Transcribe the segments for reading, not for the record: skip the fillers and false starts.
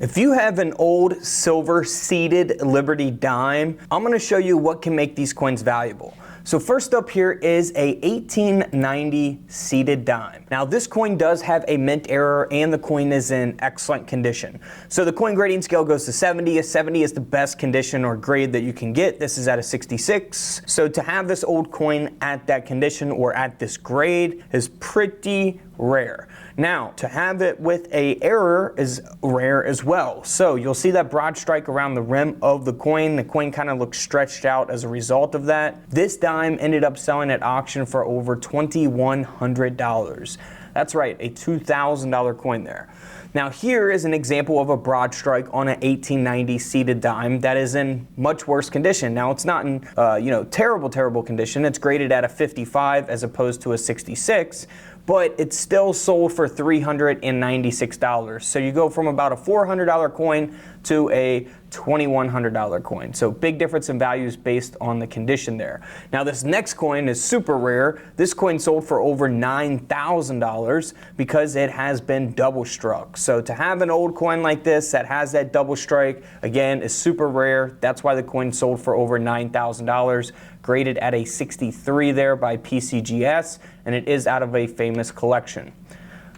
If you have an old silver seeded Liberty dime, I'm going to show you what can make these coins valuable. So first up here is a 1890 seeded dime. Now this coin does have a mint error and the coin is in excellent condition. So the coin grading scale goes to 70. A 70 is the best condition or grade that you can get. This is at a 66. So to have this old coin at that condition or at this grade is pretty rare. Now, to have it with a error is rare as well. So you'll see that broad strike around the rim of the coin. The coin kind of looks stretched out as a result of that. This dime ended up selling at auction for over $2,100. That's right, a $2,000 coin there. Now here is an example of a broad strike on an 1890 seeded dime that is in much worse condition. Now it's not in terrible condition. It's graded at a 55 as opposed to a 66, but it's still sold for $396. So you go from about a $400 coin to a $2,100 coin. So big difference in values based on the condition there. Now this next coin is super rare. This coin sold for over $9,000 because it has been double struck. So to have an old coin like this that has that double strike, again, is super rare. That's why the coin sold for over $9,000. Graded at a 63 there by PCGS, and it is out of a famous collection.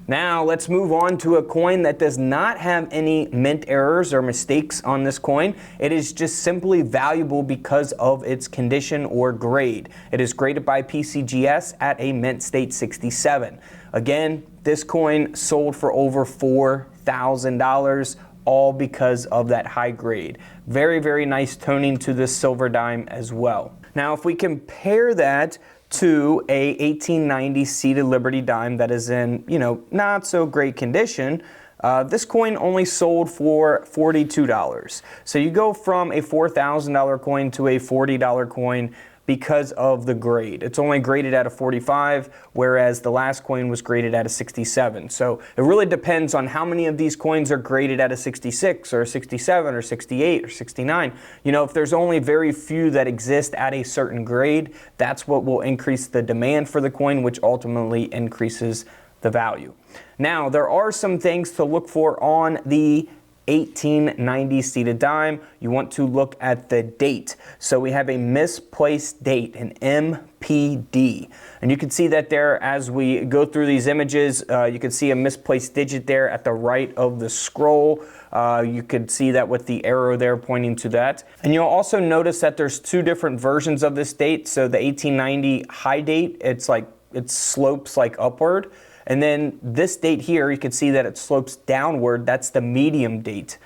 Now let's move on to a coin that does not have any mint errors or mistakes on this coin. It is just simply valuable because of its condition or grade. It is graded by PCGS at a mint state 67. Again, this coin sold for over $4,000, all because of that high grade. Very, very nice toning to this silver dime as well. Now if we compare that to a 1890 seeded Liberty dime that is in, not so great condition, this coin only sold for $42. So you go from a $4,000 coin to a $40 coin because of the grade. It's only graded at a 45, whereas the last coin was graded at a 67. So it really depends on how many of these coins are graded at a 66 or a 67 or 68 or 69. If there's only very few that exist at a certain grade, that's what will increase the demand for the coin, which ultimately increases the value. Now, there are some things to look for on the 1890 seeded dime. You want to look at the date. So we have a misplaced date, an MPD. And you can see that there as we go through these images. You can see a misplaced digit there at the right of the scroll. You could see that with the arrow there pointing to that. And you'll also notice that there's two different versions of this date. So the 1890 high date, it slopes like upward. And then this date here, you can see that it slopes downward. That's the medium date.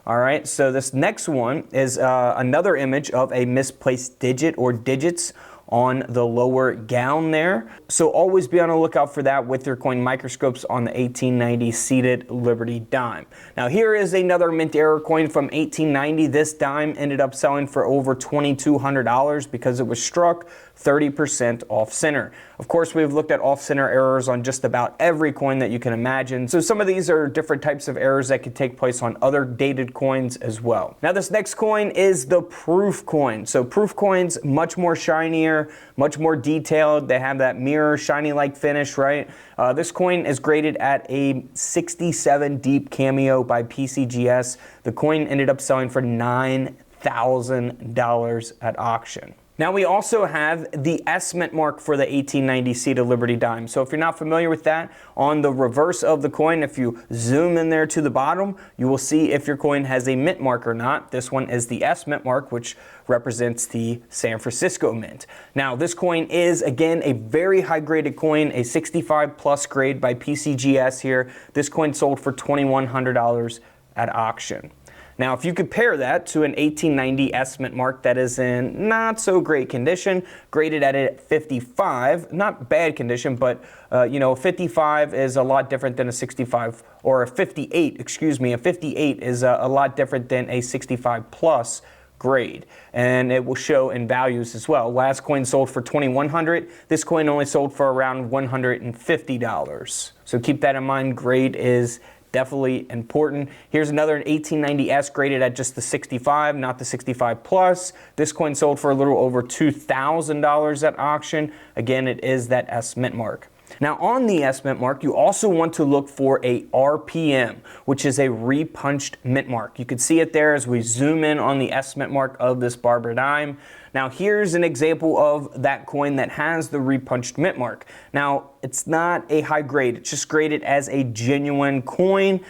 All right, so this next one is another image of a misplaced digit or digits on the lower gown there. So always be on the lookout for that with your coin microscopes on the 1890 seeded Liberty dime. Now here is another mint error coin from 1890. This dime ended up selling for over $2,200 because it was struck 30% off center. Of course, we've looked at off center errors on just about every coin that you can imagine. So some of these are different types of errors that could take place on other dated coins as well. Now this next coin is the proof coin. So proof coins, much more shinier, much more detailed. They have that mirror shiny like finish, right? This coin is graded at a 67 deep cameo by PCGS. The coin ended up selling for $9,000 at auction. Now we also have the S mint mark for the 1890 seeded Liberty dime. So if you're not familiar with that, on the reverse of the coin, if you zoom in there to the bottom, you will see if your coin has a mint mark or not. This one is the S mint mark, which represents the San Francisco Mint. Now this coin is again a very high graded coin, a 65 plus grade by PCGS here. This coin sold for $2,100 at auction. Now, if you compare that to an 1890 S mint mark that is in not so great condition, graded at a 55, not bad condition, but 55 is a lot different than a 65, or a 58, excuse me, a 58 is a lot different than a 65 plus grade, and it will show in values as well. Last coin sold for $2,100. This coin only sold for around $150. So keep that in mind. Grade is definitely important. Here's another 1890S graded at just the 65, not the 65 plus. This coin sold for a little over $2,000 at auction. Again, it is that S mint mark. Now on the S mint mark, you also want to look for a RPM, which is a repunched mint mark. You can see it there as we zoom in on the S mint mark of this Barber dime. Now here's an example of that coin that has the repunched mint mark. Now it's not a high grade, it's just graded as a genuine coin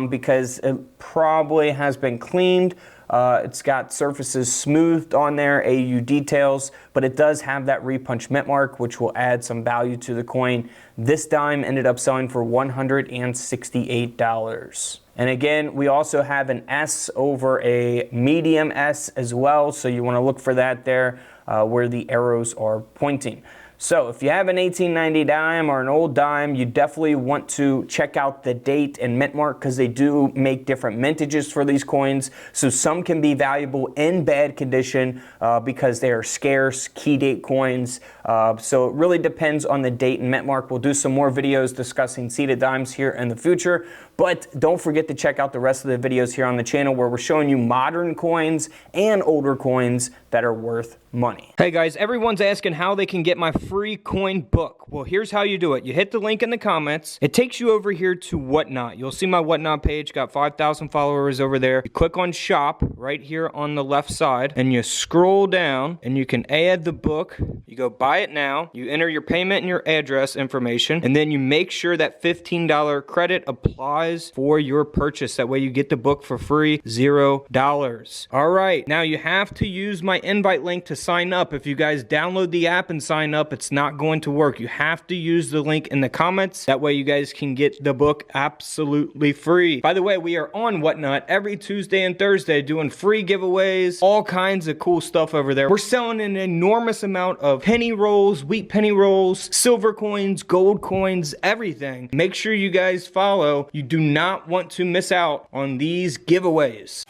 because it probably has been cleaned. It's got surfaces smoothed on there, AU details, but it does have that repunched mint mark, which will add some value to the coin. This dime ended up selling for $168. And again, we also have an S over a medium S as well, so you want to look for that there where the arrows are pointing. So if you have an 1890 dime or an old dime, you definitely want to check out the date and mint mark because they do make different mintages for these coins. So some can be valuable in bad condition because they are scarce key date coins. So it really depends on the date and mint mark. We'll do some more videos discussing seeded dimes here in the future. But don't forget to check out the rest of the videos here on the channel where we're showing you modern coins and older coins that are worth money. Hey guys, everyone's asking how they can get my free coin book. Well, here's how you do it. You hit the link in the comments. It takes you over here to Whatnot. You'll see my Whatnot page, got 5,000 followers over there. You click on shop right here on the left side and you scroll down and you can add the book. You go buy it now. You enter your payment and your address information and then you make sure that $15 credit applies for your purchase. That way you get the book for free, $0. All right, now you have to use my invite link to sign up. If you guys download the app and sign up, it's not going to work. You have to use the link in the comments. That way you guys can get the book absolutely free. By the way, we are on Whatnot every Tuesday and Thursday doing free giveaways, all kinds of cool stuff over there. We're selling an enormous amount of penny rolls, wheat penny rolls, silver coins, gold coins, everything. Make sure you guys follow. You do not want to miss out on these giveaways.